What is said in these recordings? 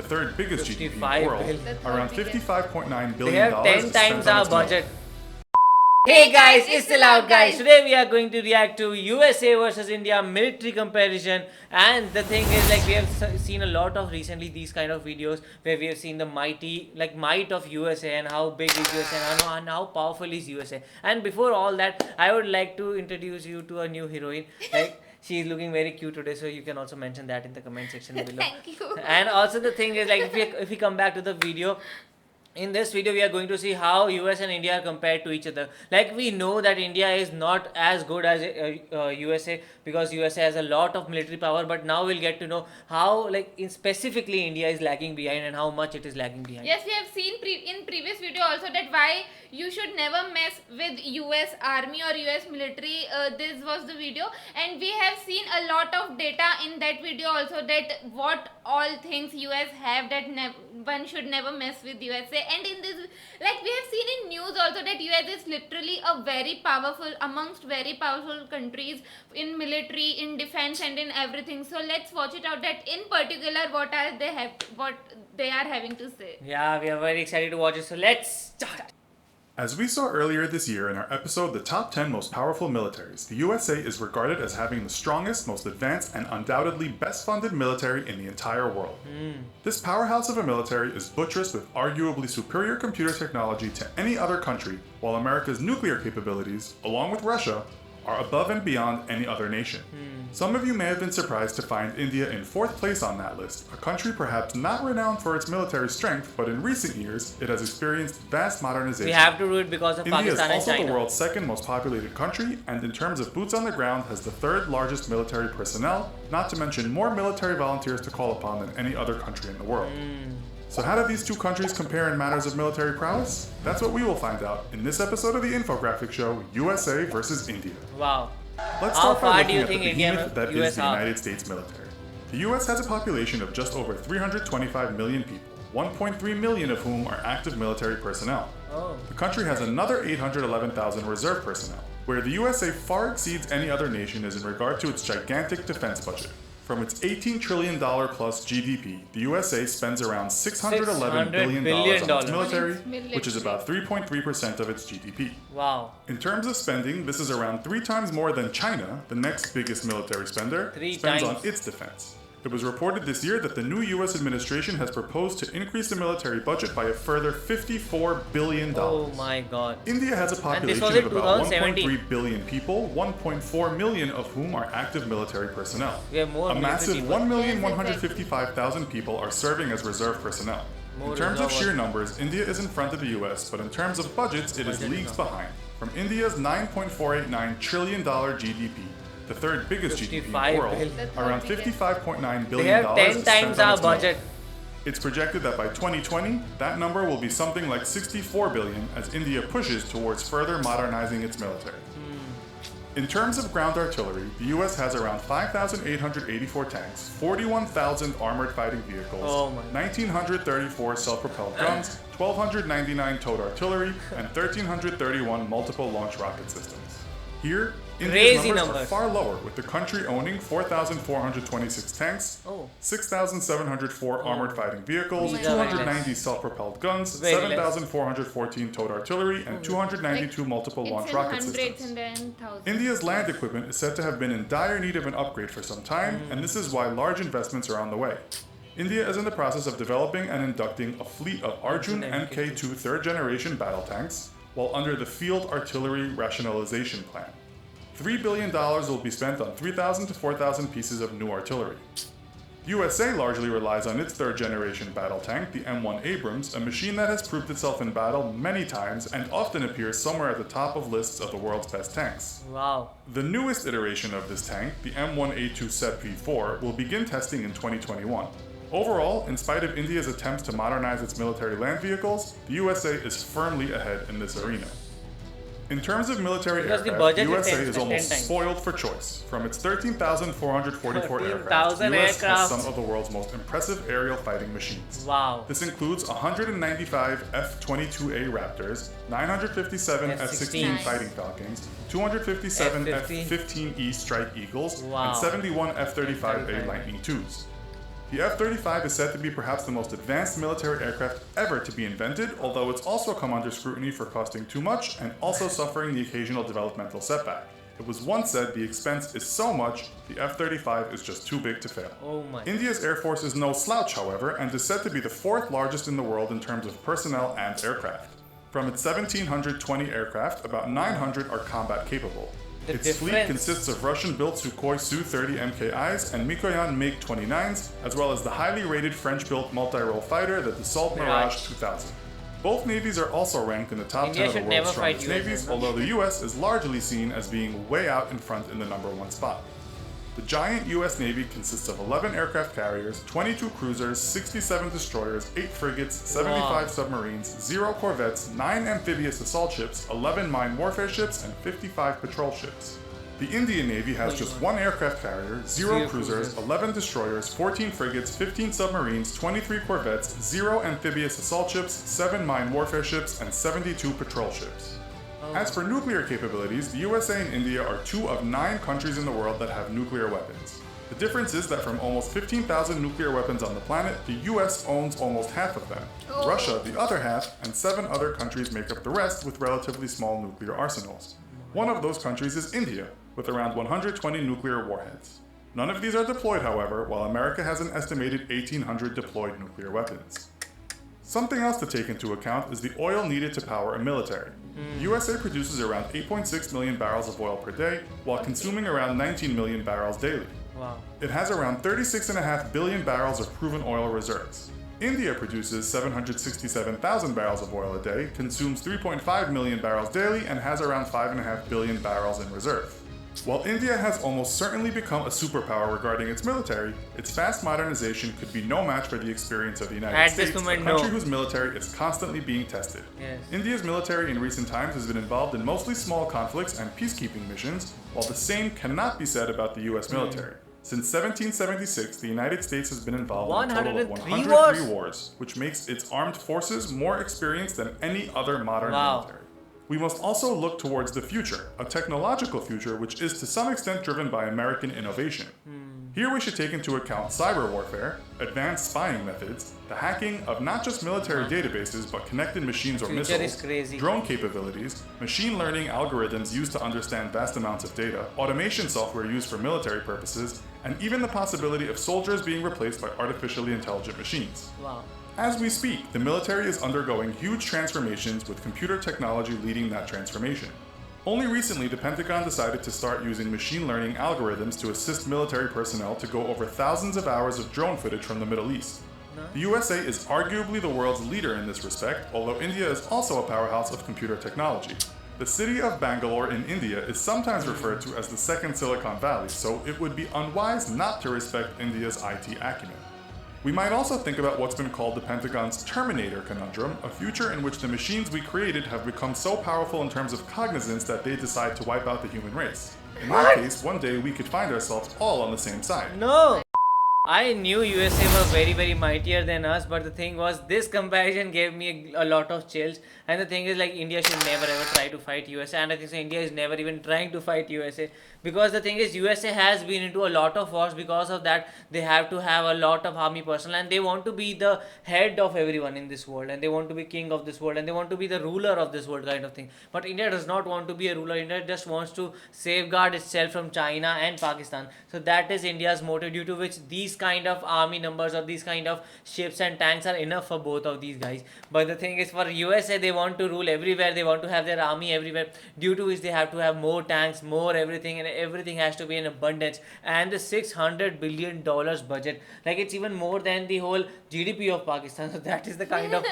the third biggest GDP in the world, around $55.9 billion. They have 10 times our budget. Hey guys, it's still out guys. Today we are going to react to USA versus India military comparison, and the thing is, like, we have seen a lot of recently these kind of videos where we have seen the might of USA and how big is USA and how powerful is USA. And before all that, I would like to introduce you to a new heroine. Like, she is looking very cute today, so you can also mention that in the comment section below. Thank you. And also the thing is, like, if we come back to the video, in this video we are going to see how US and India are compared to each other. Like, we know that India is not as good as USA, because USA has a lot of military power, but now we'll get to know how, like, specifically India is lagging behind and how much it is lagging behind. Yes, we have seen in previous video also that why you should never mess with US army or US military. This was the video, and we have seen a lot of data in that video also, that what all things US have, that one should never mess with USA. And in this, like, we have seen in news also that US is literally a very powerful, amongst very powerful countries in military, in defense, and in everything. So let's watch it out, that in particular what they are having to say. Yeah, we are very excited to watch it, so let's start. As we saw earlier this year in our episode, The Top 10 Most Powerful Militaries, the USA is regarded as having the strongest, most advanced, and undoubtedly best funded military in the entire world. This powerhouse of a military is buttressed with arguably superior computer technology to any other country, while America's nuclear capabilities, along with Russia, are above and beyond any other nation. Some of you may have been surprised to find India in 4th place on that list, a country perhaps not renowned for its military strength, but in recent years it has experienced vast modernization. We have to do it because of India Pakistan and is also China. the world's 2nd most populated country, and in terms of boots on the ground has the 3rd largest military personnel, not to mention more military volunteers to call upon than any other country in the world. So how do these two countries compare in matters of military prowess? That's what we will find out in this episode of the infographic show, USA versus India. Wow. Let's How start far by do looking you at the think India behemoth that and is US the are? United States military. The US has a population of just over 325 million people, 1.3 million of whom are active military personnel. Oh. The country has another 811,000 reserve personnel. Where the USA far exceeds any other nation is in regard to its gigantic defense budget. From its $18 trillion plus GDP, the USA spends around $611 billion on its military, which is about 3.3% of its GDP. Wow. In terms of spending, this is around 3 times more than China, the next biggest military spender, spends on its defense. It was reported this year that the new US administration has proposed to increase the military budget by a further $54 billion. Oh my god. India has a population of about 1.3 billion people, 1.4 million of whom are active military personnel. We have more A massive people. 1,155,000 people are serving as reserve personnel. In terms of sheer numbers, India is in front of the US, but in terms of budgets, it is leagues behind. From India's $9.489 trillion GDP, the 3rd biggest GDP in the world, around $55.9 billion They have 10 is spent times on our its budget. military. It's projected that by 2020, that number will be something like $64 billion as India pushes towards further modernizing its military. In terms of ground artillery, the US has around 5,884 tanks, 41,000 armored fighting vehicles, 1,934 self-propelled guns, 1,299 towed artillery, and 1,331 multiple launch rocket systems. Here, India's numbers are far lower, with the country owning 4,426 tanks, 6,704 armored fighting vehicles, 290 self-propelled guns, 7,414 towed artillery, and 292 multiple launch rocket systems. India's land equipment is said to have been in dire need of an upgrade for some time, and this is why large investments are on the way. India is in the process of developing and inducting a fleet of Arjun Mk2 third-generation battle tanks, while under the Field Artillery Rationalization Plan. $3 billion will be spent on 3,000 to 4,000 pieces of new artillery. USA largely relies on its third-generation battle tank, the M1 Abrams, a machine that has proved itself in battle many times and often appears somewhere at the top of lists of the world's best tanks. Wow. The newest iteration of this tank, the M1A2 SEP V4, will begin testing in 2021. Overall, in spite of India's attempts to modernize its military land vehicles, the USA is firmly ahead in this arena. In terms of military aircraft, the USA is almost spoiled for choice. From its 13,444 aircraft, the US has some of the world's most impressive aerial fighting machines. Wow. This includes 195 F-22A Raptors, 957 F-16 Fighting Falcons, 257 F-15E Strike Eagles, and 71 F-35A Lightning IIs. The F-35 is said to be perhaps the most advanced military aircraft ever to be invented, although it's also come under scrutiny for costing too much and also suffering the occasional developmental setback. It was once said the expense is so much, the F-35 is just too big to fail. Oh my. India's Air Force is no slouch, however, and is said to be the fourth largest in the world in terms of personnel and aircraft. From its 1,720 aircraft, about 900 are combat capable. Its fleet consists of Russian-built Sukhoi Su-30 MKIs and Mikoyan MiG-29s, as well as the highly rated French-built multi-role fighter, the Dassault Mirage 2000. Both navies are also ranked in the top 10 of the world's strongest navies, although the US is largely seen as being way out in front in the #1 spot. The giant US Navy consists of 11 aircraft carriers, 22 cruisers, 67 destroyers, 8 frigates, 75 submarines, 0 corvettes, 9 amphibious assault ships, 11 mine warfare ships, and 55 patrol ships. The Indian Navy has just 1 aircraft carrier, 0 cruisers, 11 destroyers, 14 frigates, 15 submarines, 23 corvettes, 0 amphibious assault ships, 7 mine warfare ships, and 72 patrol ships. As for nuclear capabilities, the USA and India are 2 of 9 countries in the world that have nuclear weapons. The difference is that from almost 15,000 nuclear weapons on the planet, the US owns almost half of them. Russia, the other half, and 7 other countries make up the rest with relatively small nuclear arsenals. One of those countries is India, with around 120 nuclear warheads. None of these are deployed, however, while America has an estimated 1,800 deployed nuclear weapons. Something else to take into account is the oil needed to power a military. The USA produces around 8.6 million barrels of oil per day, while consuming around 19 million barrels daily. Wow. It has around 36.5 billion barrels of proven oil reserves. India produces 767,000 barrels of oil a day, consumes 3.5 million barrels daily, and has around 5.5 billion barrels in reserve. While India has almost certainly become a superpower regarding its military, its fast modernization could be no match for the experience of the United States, a country whose military is constantly being tested. Yes. India's military in recent times has been involved in mostly small conflicts and peacekeeping missions, while the same cannot be said about the US military. Since 1776, the United States has been involved in a total of 103 wars, which makes its armed forces more experienced than any other modern military. We must also look towards the future, a technological future which is to some extent driven by American innovation. Here we should take into account cyber warfare, advanced spying methods, the hacking of not just military databases but connected machines or missiles, drone capabilities, machine learning algorithms used to understand vast amounts of data, automation software used for military purposes, and even the possibility of soldiers being replaced by artificially intelligent machines. Wow. As we speak, the military is undergoing huge transformations with computer technology leading that transformation. Only recently, the Pentagon decided to start using machine learning algorithms to assist military personnel to go over thousands of hours of drone footage from the Middle East. The USA is arguably the world's leader in this respect, although India is also a powerhouse of computer technology. The city of Bangalore in India is sometimes referred to as the second Silicon Valley, so it would be unwise not to respect India's IT acumen. We might also think about what's been called the Pentagon's Terminator conundrum, a future in which the machines we created have become so powerful in terms of cognizance that they decide to wipe out the human race. In that case, one day we could find ourselves all on the same side. No! I knew USA were very, very mightier than us, but the thing was, this comparison gave me a lot of chills. And the thing is, like, India should never ever try to fight USA, and I think so India is never even trying to fight USA. Because the thing is, USA has been into a lot of wars. Because of that, they have to have a lot of army personnel, and they want to be the head of everyone in this world, and they want to be king of this world, and they want to be the ruler of this world, kind of thing. But India does not want to be a ruler. India just wants to safeguard itself from China and Pakistan. So that is India's motive, due to which these kind of army numbers or these kind of ships and tanks are enough for both of these guys. But the thing is, for USA, they want to rule everywhere. They want to have their army everywhere, due to which they have to have more tanks, more everything, and everything has to be in abundance. And the $600 billion budget, like, it's even more than the whole GDP of Pakistan. So that is the kind of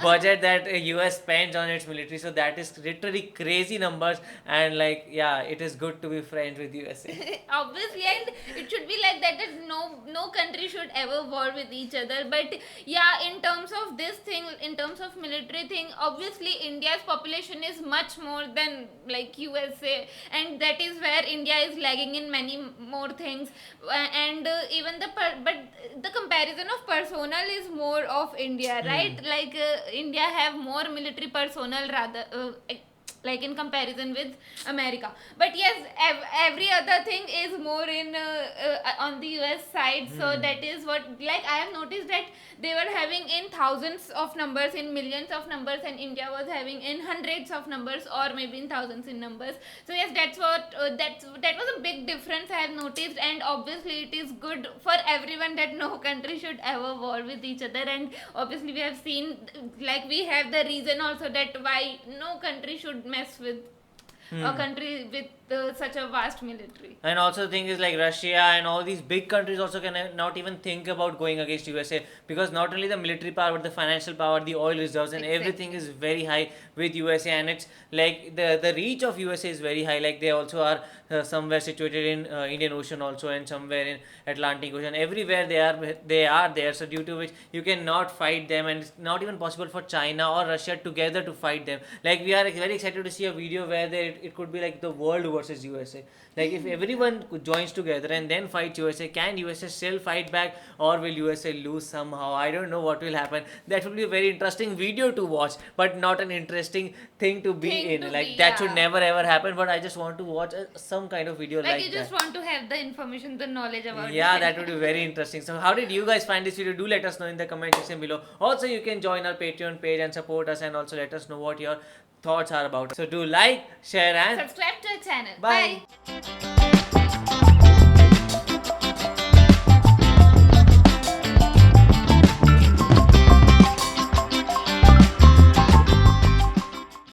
budget that US spends on its military. So that is literally crazy numbers. And like, yeah, it is good to be friends with USA. Obviously, and it should be like that, that no country should ever war with each other. But yeah, in terms of this thing, in terms of military thing, obviously India's population is much more than like USA, and that is where India is lagging in many more things. And even but the comparison of personnel is more of India, right? Like India have more military personnel rather like in comparison with America. But yes, every other thing is more in on the US side. So that is what, like, I have noticed that they were having in thousands of numbers, in millions of numbers, and India was having in hundreds of numbers, or maybe in thousands in numbers. So yes, that's what that was a big difference I have noticed. And obviously it is good for everyone that no country should ever war with each other. And obviously we have seen, like, we have the reason also that why no country should mess with a country with such a vast military. And also the thing is, like, Russia and all these big countries also can not even think about going against USA, because not only the military power but the financial power, the oil reserves, and Exactly. everything is very high with USA. And it's like the reach of USA is very high. Like, they also are somewhere situated in Indian Ocean also, and somewhere in Atlantic Ocean. Everywhere they are there. So due to which you cannot fight them, and it's not even possible for China or Russia together to fight them. Like, we are very excited to see a video where it could be like the world versus USA. Like, if everyone joins together and then fights USA, can USA still fight back, or will USA lose somehow? I don't know what will happen. That will be a very interesting video to watch, but not an interesting thing to be Thing in. to Like, be, that should yeah. never ever happen. But I just want to watch some kind of video Like, like you just that. want to have the information, the knowledge about Yeah, it. that would be very interesting. So how did you guys find this video? Do let us know in the comment section below. Also, you can join our Patreon page and support us, and also let us know what your thoughts are about it. So do like, share, and Subscribe to our channel. Bye. Bye.